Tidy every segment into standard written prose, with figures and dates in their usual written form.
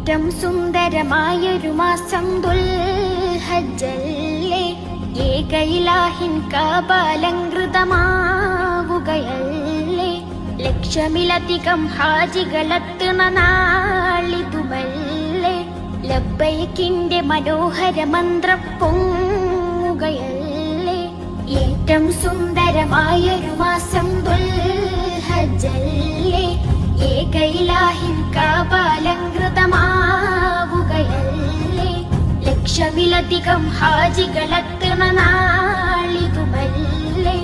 ഏറ്റം സുന്ദരമായൊരു മാസം ദുൽഹജ്ജല്ലേ, ഏകയിലാഹിൻ കാബാലങ്കൃതമാവുകയല്ലേ, ലക്ഷമിലധികം ഹാജികളെത്തുന്ന നാളിതുമല്ലേ, ലബ്ബൈക്കിന്റെ മനോഹര മന്ത്രം പൊങ്ങുകയല്ലേ. ഏറ്റം സുന്ദരമായൊരു മാസം ദുൽഹജ്ജല്ലേ, ഏകയിലാഹിൻ കാബാലങ്കൃതമാവുകയല്ലേ, ലക്ഷമിലധികം ഹാജികളെത്തുന്ന നാളിതുമല്ലേ,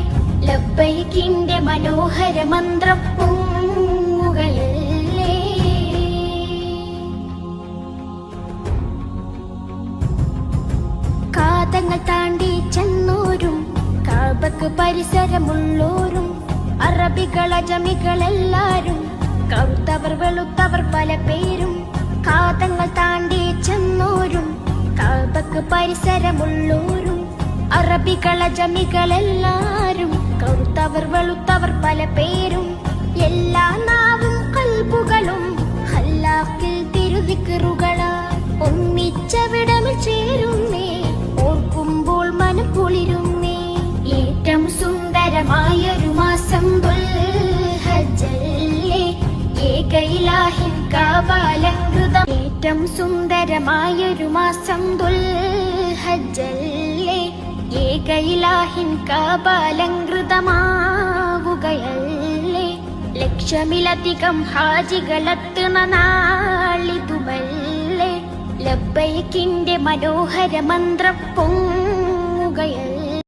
ലബ്ബൈക്കിന്റെ മനോഹര മന്ത്രം പൊങ്ങുകയല്ലേ. കാതങ്ങൾ താണ്ടി ചെന്നോരും കാബക്ക് പരിസരമുള്ളോരും അറബികൾ അജമികളെല്ലാരും, കറുത്തവർ വെളുത്തവർ പല പേരും. കാതങ്ങൾ താണ്ടി ചെന്നോരും കാബക്ക് പരിസരമുള്ളോരും അറബികൾ അജമികളെല്ലാരും, കറുത്തവർ വെളുത്തവർ പല പേരും. എല്ലാ നാവും കൽബുകളും ഹല്ലാക്കിൽ തിരുദിക്റുകളാൽ ഒന്നിച്ചവിടമിൽ ചേരുന്നേ, ഓർക്കുമ്പോൾ മനം കുളിരുന്നേ. ഏറ്റം സുന്ദരമായൊരു മാസം ദുൽഹജ്ജല്ലേ, ഏകയിലാഹിൻ കാബാലങ്കൃതം. ഏറ്റം സുന്ദരമായൊരു മാസം ദുൽഹജ്ജല്ലേ, ഏകയിലാഹിൻ കാബാലങ്കൃതമാവുകയല്ലേ, ലക്ഷമിലധികം ഹാജികളെത്തുന്ന നാളിതുമല്ലേ, ലബ്ബൈക്കിന്റെ മനോഹര മന്ത്രം പൊങ്ങുകയല്ലേ.